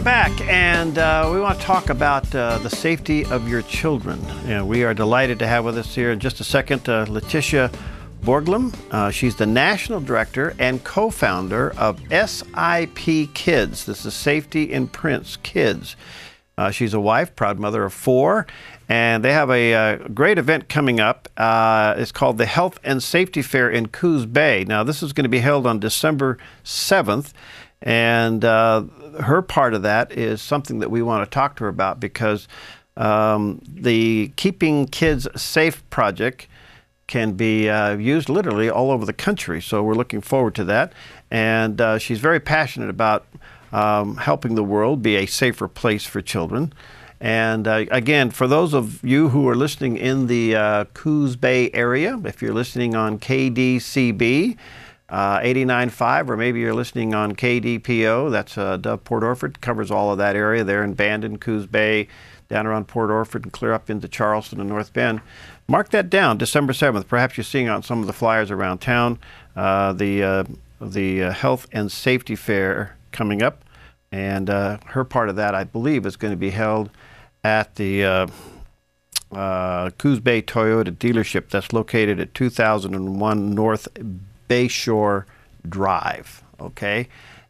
back, and we want to talk about the safety of your children. We are delighted to have with us here in just a second Lytishya Borglum. She's the National Director and co-founder of S.I.P. Kids. This is Safety in Print's Kids. She's a wife, proud mother of 4, and they have a great event coming up. It's called the Health and Safety Fair in Coos Bay. Now, this is going to be held on December 7th, and her part of that is something that we want to talk to her about, because the Keeping Kids Safe project can be used literally all over the country. So we're looking forward to that. And she's very passionate about helping the world be a safer place for children. And again, for those of you who are listening in the Coos Bay area, if you're listening on KDCB 89.5, or maybe you're listening on KDPO, that's Dove Port Orford, covers all of that area there in Bandon, Coos Bay, down around Port Orford, and clear up into Charleston and North Bend. Mark that down, December 7th. Perhaps you're seeing on some of the flyers around town, the Health and Safety Fair coming up. And her part of that, I believe, is going to be held at the Coos Bay Toyota dealership that's located at 2001 North Bayshore Drive, okay?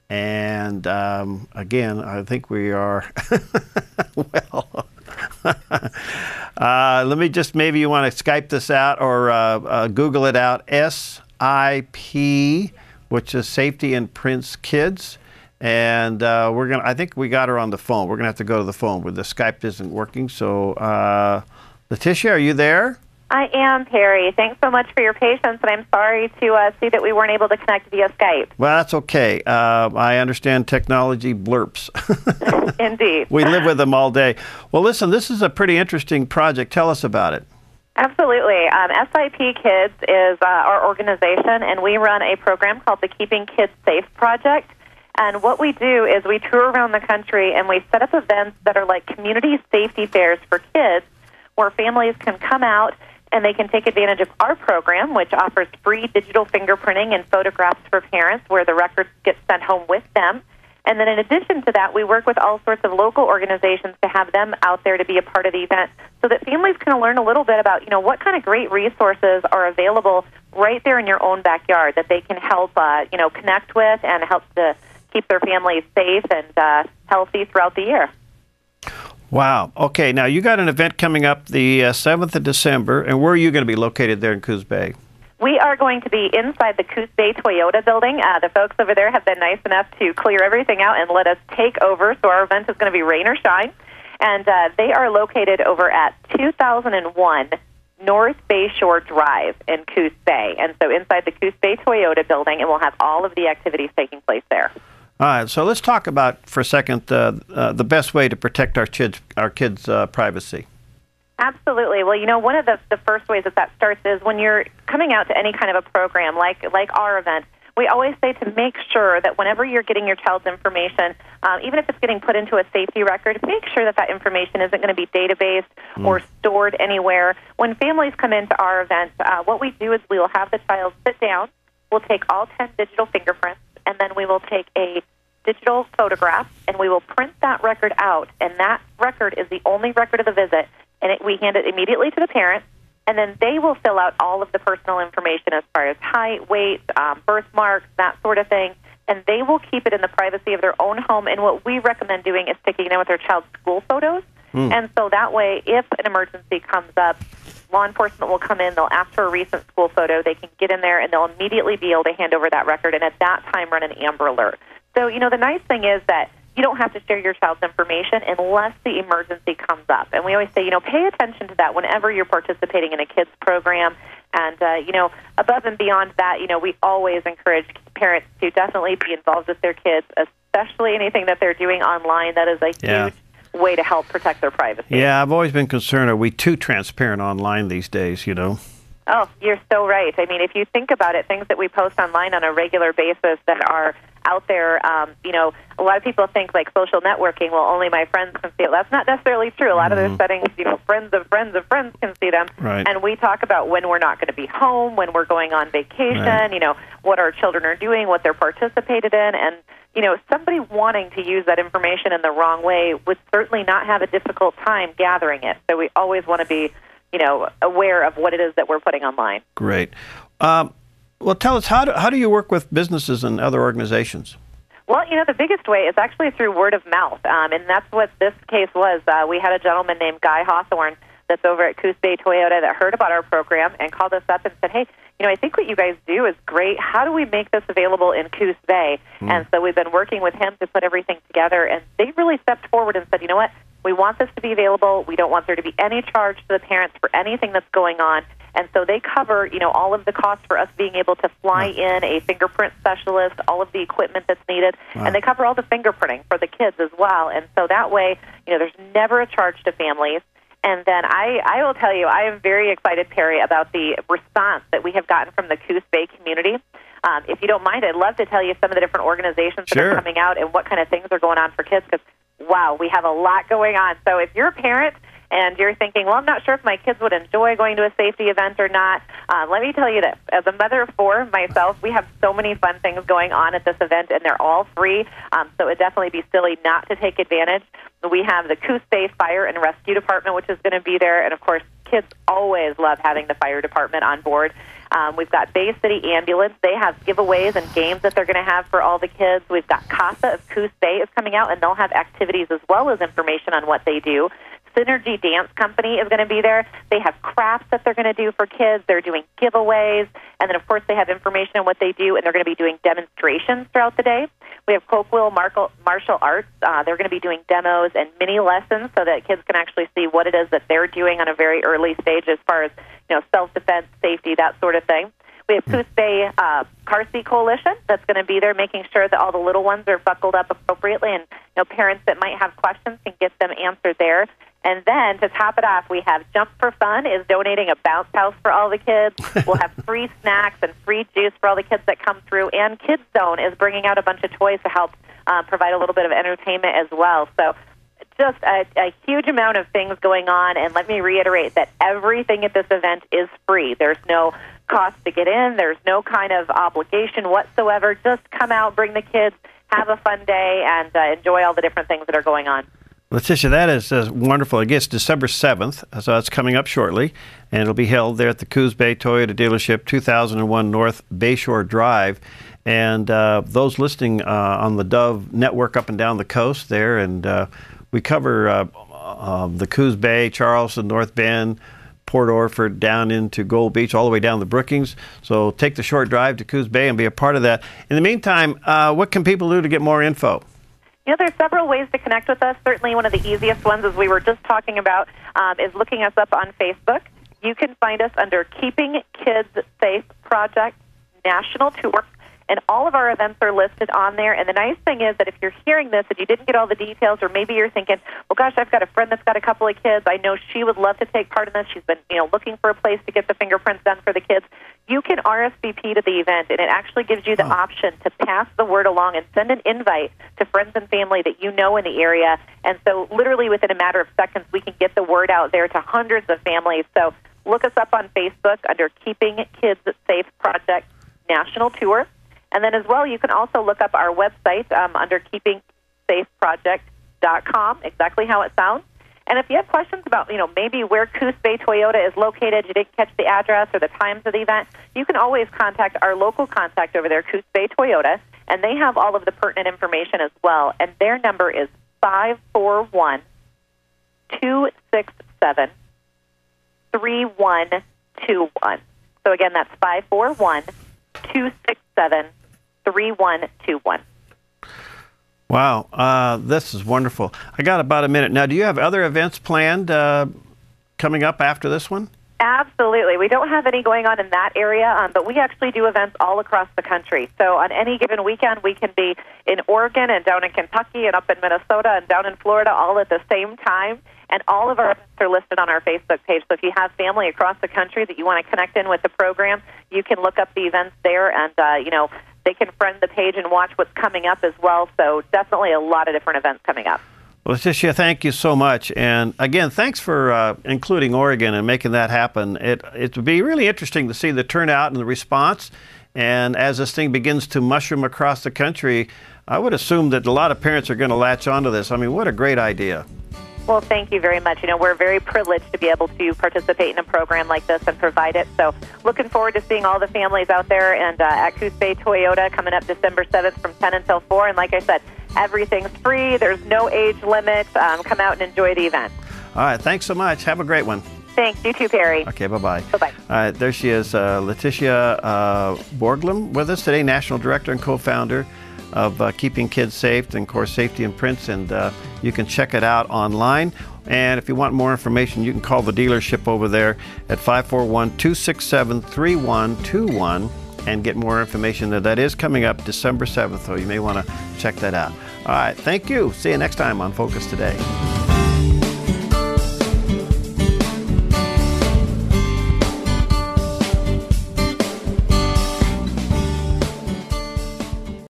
And again, I think we are, well, let me just, maybe you want to Skype this out or Google it out, S.I.P., which is Safety in Print's Kids. And I think we got her on the phone. We're going to have to go to the phone where the Skype isn't working. So, Lytishya, are you there? I am, Perry. Thanks so much for your patience, and I'm sorry to see that we weren't able to connect via Skype. Well, that's okay. I understand technology blurps. Indeed. We live with them all day. Well, listen, this is a pretty interesting project. Tell us about it. Absolutely. S.I.P. Kids is our organization, and we run a program called the Keeping Kids Safe Project. And what we do is we tour around the country, and we set up events that are like community safety fairs for kids, where families can come out and they can take advantage of our program, which offers free digital fingerprinting and photographs for parents, where the records get sent home with them. And then in addition to that, we work with all sorts of local organizations to have them out there to be a part of the event, so that families can learn a little bit about, what kind of great resources are available right there in your own backyard that they can help, connect with and help to keep their families safe and healthy throughout the year. Wow. Okay, now you got an event coming up the 7th of December, and where are you going to be located there in Coos Bay? We are going to be inside the Coos Bay Toyota building. The folks over there have been nice enough to clear everything out and let us take over, so our event is going to be rain or shine. And they are located over at 2001 North Bayshore Drive in Coos Bay. And so inside the Coos Bay Toyota building, and we'll have all of the activities taking place there. All right, so let's talk about, for a second, the best way to protect our kids' privacy. Absolutely. Well, one of the first ways that starts is when you're coming out to any kind of a program like our event, we always say to make sure that whenever you're getting your child's information, even if it's getting put into a safety record, make sure that information isn't going to be databased or stored anywhere. When families come into our event, what we do is we will have the child sit down, we'll take all 10 digital fingerprints, and then we will take a digital photograph, and we will print that record out, and that record is the only record of the visit, and we hand it immediately to the parents, and then they will fill out all of the personal information as far as height, weight, birthmarks, that sort of thing, and they will keep it in the privacy of their own home. And what we recommend doing is sticking it in with their child's school photos, and so that way, if an emergency comes up, law enforcement will come in, they'll ask for a recent school photo, they can get in there, and they'll immediately be able to hand over that record, and at that time run an Amber Alert. So, the nice thing is that you don't have to share your child's information unless the emergency comes up. And we always say, pay attention to that whenever you're participating in a kids program. And, above and beyond that, we always encourage parents to definitely be involved with their kids, especially anything that they're doing online. That is a huge way to help protect their privacy. Yeah, I've always been concerned, are we too transparent online these days, Oh, you're so right. I mean, if you think about it, things that we post online on a regular basis that are out there. A lot of people think like social networking, well, only my friends can see it. That's not necessarily true. A lot of their settings, friends of friends of friends can see them. Right. And we talk about when we're not going to be home, when we're going on vacation, what our children are doing, what they're participated in. And, somebody wanting to use that information in the wrong way would certainly not have a difficult time gathering it. So we always want to be, aware of what it is that we're putting online. Great. Well, tell us, how do you work with businesses and other organizations? Well, the biggest way is actually through word of mouth, and that's what this case was. We had a gentleman named Guy Hawthorne that's over at Coos Bay Toyota that heard about our program and called us up and said, hey, I think what you guys do is great. How do we make this available in Coos Bay? And so we've been working with him to put everything together, and they really stepped forward and said, you know what, we want this to be available. We don't want there to be any charge to the parents for anything that's going on. And so they cover, all of the costs for us being able to fly in a fingerprint specialist, all of the equipment that's needed, and they cover all the fingerprinting for the kids as well. And so that way, there's never a charge to families. And then I will tell you, I am very excited, Perry, about the response that we have gotten from the Coos Bay community. If you don't mind, I'd love to tell you some of the different organizations that are coming out and what kind of things are going on for kids, because, wow, we have a lot going on. So if you're a parent and you're thinking, well, I'm not sure if my kids would enjoy going to a safety event or not, let me tell you this. As a mother of four myself, we have so many fun things going on at this event, and they're all free, so it would definitely be silly not to take advantage. We have the Coos Bay Fire and Rescue Department, which is going to be there, and, of course, kids always love having the fire department on board. We've got Bay City Ambulance. They have giveaways and games that they're going to have for all the kids. We've got CASA of Coos Bay is coming out, and they'll have activities as well as information on what they do. Synergy Dance Company is going to be there. They have crafts that they're going to do for kids. They're doing giveaways. And then, of course, they have information on what they do, and they're going to be doing demonstrations throughout the day. We have Copeland Martial Arts. They're going to be doing demos and mini lessons so that kids can actually see what it is that they're doing on a very early stage as far as, self-defense, safety, that sort of thing. We have Coos Bay Car Seat Coalition that's going to be there making sure that all the little ones are buckled up appropriately, and parents that might have questions can get them answered there. And then, to top it off, we have Jump for Fun is donating a bounce house for all the kids. We'll have free snacks and free juice for all the kids that come through. And Kids Zone is bringing out a bunch of toys to help provide a little bit of entertainment as well. So just a huge amount of things going on. And let me reiterate that everything at this event is free. There's no cost to get in. There's no kind of obligation whatsoever. Just come out, bring the kids, have a fun day, and enjoy all the different things that are going on. Lytishya, that is wonderful. Again, it's December 7th, so that's coming up shortly, and it'll be held there at the Coos Bay Toyota dealership, 2001 North Bayshore Drive. And those listening on the Dove network up and down the coast there, and we cover the Coos Bay, Charleston, North Bend, Port Orford, down into Gold Beach, all the way down the Brookings. So take the short drive to Coos Bay and be a part of that. In the meantime, what can people do to get more info? There's several ways to connect with us. Certainly one of the easiest ones, as we were just talking about, is looking us up on Facebook. You can find us under Keeping Kids Safe Project National Tour, and all of our events are listed on there. And the nice thing is that if you're hearing this and you didn't get all the details, or maybe you're thinking, well, gosh, I've got a friend that's got a couple of kids. I know she would love to take part in this. She's been looking for a place to get the fingerprints done for the kids. You can RSVP to the event, and it actually gives you the option to pass the word along and send an invite to friends and family that you know in the area. And so literally within a matter of seconds, we can get the word out there to hundreds of families. So look us up on Facebook under Keeping Kids Safe Project National Tour. And then as well, you can also look up our website under keepingsafeproject.com, exactly how it sounds. And if you have questions about, maybe where Coos Bay Toyota is located, you didn't catch the address or the times of the event, you can always contact our local contact over there, Coos Bay Toyota, and they have all of the pertinent information as well. And their number is 541-267-3121. So again, that's 541-267-3121. Wow, this is wonderful. I got about a minute. Now, do you have other events planned coming up after this one? Absolutely. We don't have any going on in that area, but we actually do events all across the country. So on any given weekend, we can be in Oregon and down in Kentucky and up in Minnesota and down in Florida all at the same time. And all of our events are listed on our Facebook page. So if you have family across the country that you want to connect in with the program, you can look up the events there and, they can friend the page and watch what's coming up as well. So definitely a lot of different events coming up. Well, Lytishya, thank you so much. And again, thanks for including Oregon and making that happen. It would be really interesting to see the turnout and the response. And as this thing begins to mushroom across the country, I would assume that a lot of parents are going to latch onto this. I mean, what a great idea. Well, thank you very much. We're very privileged to be able to participate in a program like this and provide it. So looking forward to seeing all the families out there and at Coos Bay Toyota coming up December 7th from 10 until 4. And like I said, everything's free. There's no age limit. Come out and enjoy the event. All right. Thanks so much. Have a great one. Thanks. You too, Perry. Okay. Bye-bye. Bye-bye. All right. There she is, Lytishya Borglum with us today, National Director and Co-founder of Keeping Kids Safe, and of course Safety in Prints, and you can check it out online. And if you want more information, you can call the dealership over there at 541-267-3121 and get more information. That is coming up December 7th, so you may want to check that out. All right, thank you. See you next time on Focus Today.